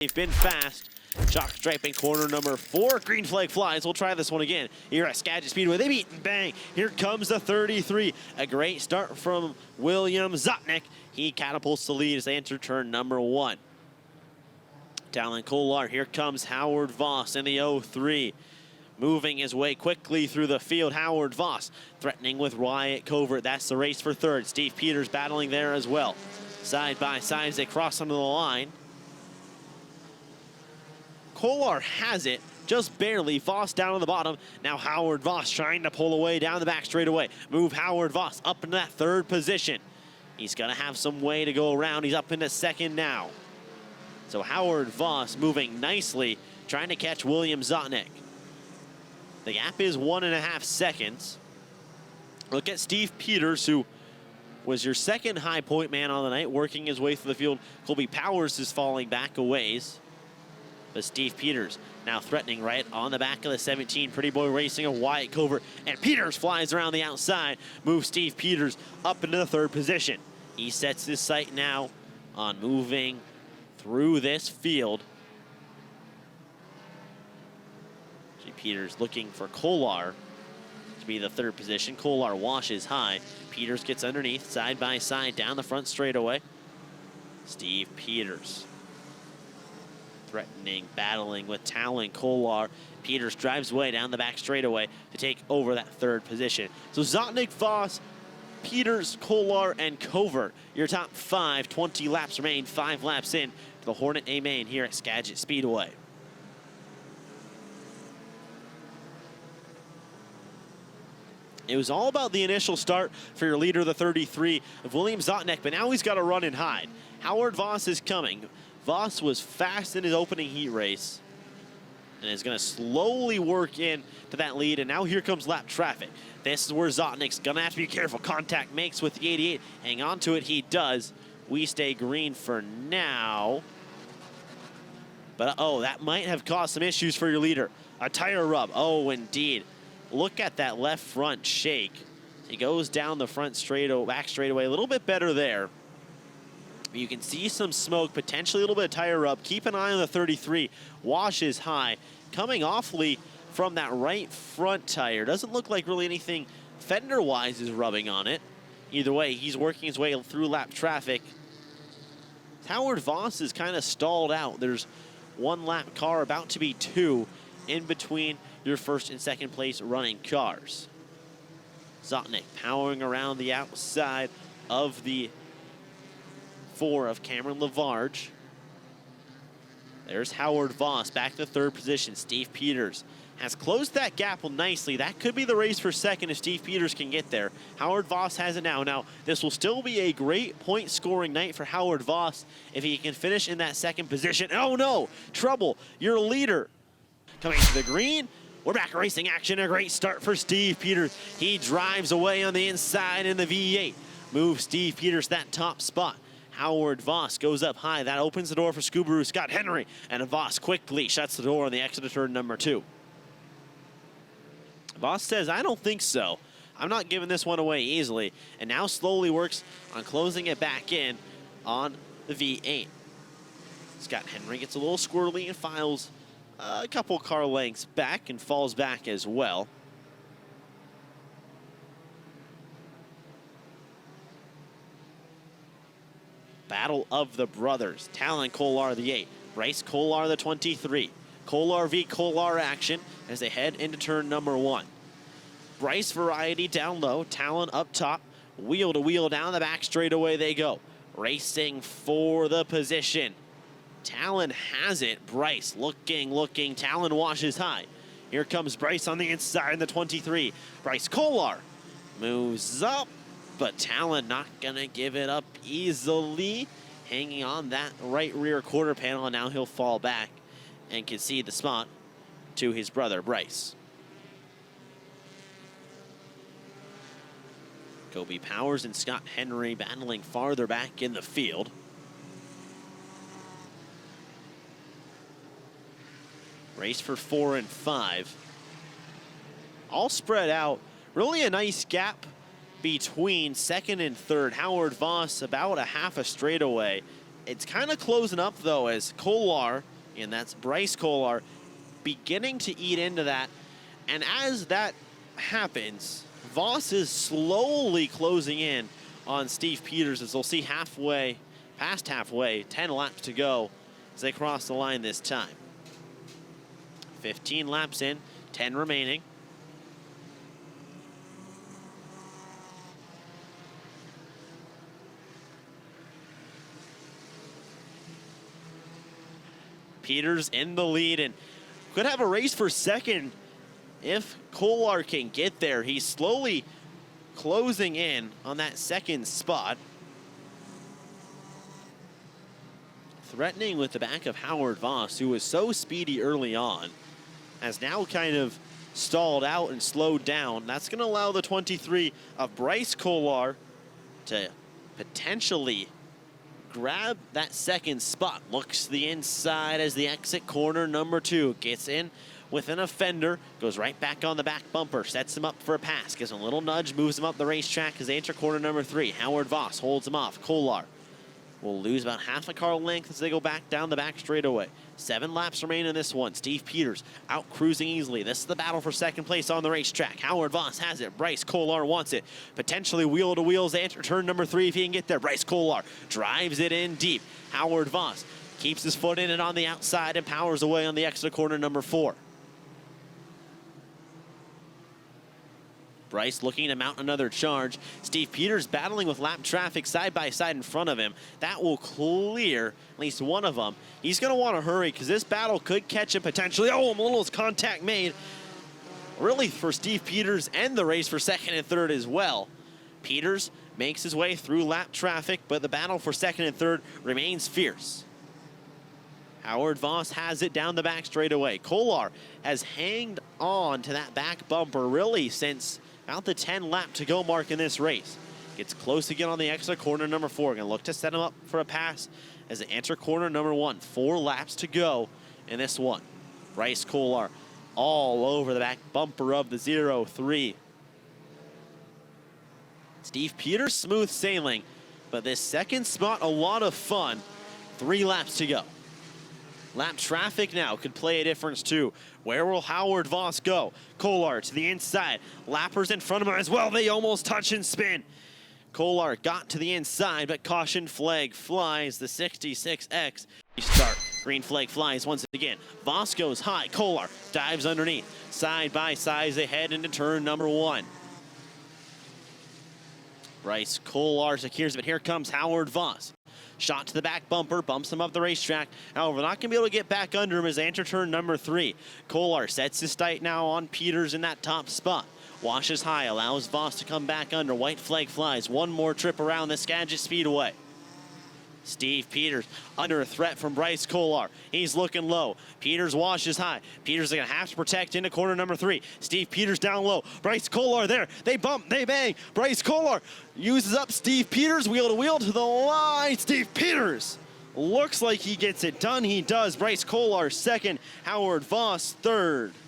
They've been fast. Chalk striping corner number 4. Green flag flies. We'll try this one again here at Skagit Speedway. They beat and bang. Here comes the 33. A great start from William Zotnik. He catapults the lead as they enter turn number 1. Talon Kolar. Here comes Howard Voss in the 03. Moving his way quickly through the field, Howard Voss threatening with Wyatt Covert. That's the race for third. Steve Peters battling there as well. Side by side as they cross onto the line. Kolar has it, just barely. Voss down on the bottom. Now Howard Voss trying to pull away down the back straightaway. Move Howard Voss up into that third position. He's going to have some way to go around. He's up into second now. So Howard Voss moving nicely, trying to catch William Zotnik. The gap is 1.5 seconds. Look at Steve Peters, who was your second high point man on the night, working his way through the field. Colby Powers is falling back a ways. But Steve Peters now threatening right on the back of the 17. Pretty Boy Racing a Wyatt Covert. And Peters flies around the outside. Moves Steve Peters up into the third position. He sets his sight now on moving through this field. Peters looking for Kolar to be the third position. Kolar washes high. Peters gets underneath, side by side, down the front straightaway. Steve Peters threatening, battling with Talon Kolar. Peters drives away down the back straightaway to take over that third position. So Zotnik, Voss, Peters, Kolar, and Covert, your top 5. 20 laps remain, 5 laps in to the Hornet A main here at Skagit Speedway. It was all about the initial start for your leader, the 33 of William Zotnik, but now he's got to run and hide. Howard Voss is coming. Voss was fast in his opening heat race and is going to slowly work in to that lead, and now here comes lap traffic. This is where Zotnik's going to have to be careful. Contact makes with the 88. Hang on to it, he does. We stay green for now. But, oh, that might have caused some issues for your leader. A tire rub. Oh, indeed. Look at that left front shake. He goes down the front back straightaway. A little bit better there. You can see some smoke, potentially a little bit of tire rub. Keep an eye on the 33. Washes high. Coming awfully from that right front tire. Doesn't look like really anything fender-wise is rubbing on it. Either way, he's working his way through lap traffic. Howard Voss is kind of stalled out. There's one lap car, about to be 2, in between your first and second place running cars. Zotnik powering around the outside of the 4 of Cameron Lavarge. There's Howard Voss back to third position. Steve Peters has closed that gap nicely. That could be the race for second if Steve Peters can get there. Howard Voss has it now. Now, this will still be a great point scoring night for Howard Voss if he can finish in that second position. Oh no, trouble, your leader coming to the green. We're back racing action. A great start for Steve Peters. He drives away on the inside in the V8. Moves Steve Peters that top spot. Howard Voss goes up high. That opens the door for Scoobaroo Scott Henry. And Voss quickly shuts the door on the exit of turn number 2. Voss says, I don't think so. I'm not giving this one away easily. And now slowly works on closing it back in on the V8. Scott Henry gets a little squirrely and files a couple car lengths back and falls back as well. Battle of the brothers. Talon Kolar the 8. Bryce Kolar the 23. Kolar v. Kolar action as they head into turn number 1. Bryce variety down low. Talon up top. Wheel to wheel down the back straightaway they go. Racing for the position. Talon has it. Bryce looking. Talon washes high. Here comes Bryce on the inside in the 23. Bryce Kolar moves up, but Talon not gonna give it up easily. Hanging on that right rear quarter panel, and now he'll fall back and concede the spot to his brother, Bryce. Kobe Powers and Scott Henry battling farther back in the field. Race for 4 and 5. All spread out. Really a nice gap between second and third. Howard Voss about a half a straightaway. It's kind of closing up though as Kolar And that's Bryce Kolar beginning to eat into that. And as that happens, Voss is slowly closing in on Steve Peters, as we'll see halfway, past halfway, 10 laps to go as they cross the line this time. 15 laps in, 10 remaining. Peters in the lead and could have a race for second if Kolar can get there. He's slowly closing in on that second spot. Threatening with the back of Howard Voss, who was so speedy early on, has now kind of stalled out and slowed down. That's going to allow the 23 of Bryce Kolar to potentially grab that second spot. Looks to the inside as the exit corner number 2 gets in with an offender, goes right back on the back bumper, sets him up for a pass, gives him a little nudge, moves him up the racetrack as they enter corner number 3. Howard Voss holds him off. Kolar will lose about half a car length as they go back down the back straightaway. 7 laps remain in this one. Steve Peters out cruising easily. This is the battle for second place on the racetrack. Howard Voss has it. Bryce Kolar wants it. Potentially wheel to wheels to enter turn number 3 if he can get there. Bryce Kolar drives it in deep. Howard Voss keeps his foot in and on the outside and powers away on the exit corner number 4. Bryce looking to mount another charge. Steve Peters battling with lap traffic side by side in front of him. That will clear at least one of them. He's going to want to hurry because this battle could catch him potentially. Oh, a little contact made. Really for Steve Peters and the race for second and third as well. Peters makes his way through lap traffic, but the battle for second and third remains fierce. Howard Voss has it down the back straightaway. Kolar has hanged on to that back bumper really since about the 10 lap to go mark in this race. Gets close again on the exit corner number 4. Gonna look to set him up for a pass as they enter corner number 1. 4 laps to go in this one. Bryce Kolar all over the back bumper of the 0-3. Steve Peters smooth sailing, but this second spot a lot of fun. 3 laps to go. Lap traffic now could play a difference too. Where will Howard Voss go? Kolar to the inside. Lappers in front of him as well. They almost touch and spin. Kolar got to the inside, but caution flag flies. The 66X start. Green flag flies once again. Voss goes high. Kolar dives underneath. Side by side as they head into turn number 1. Bryce Kolar secures it, but here comes Howard Voss. Shot to the back bumper, bumps him up the racetrack. However, not going to be able to get back under him as they enter turn number 3. Kolar sets his sight now on Peters in that top spot. Washes high, allows Voss to come back under. White flag flies. One more trip around the Skagit Speedway. Steve Peters under a threat from Bryce Kolar. He's looking low. Peters washes high. Peters is going to have to protect into corner number 3. Steve Peters down low. Bryce Kolar there. They bump, they bang. Bryce Kolar uses up Steve Peters. Wheel to wheel to the line. Steve Peters looks like he gets it done. He does. Bryce Kolar second. Howard Voss third.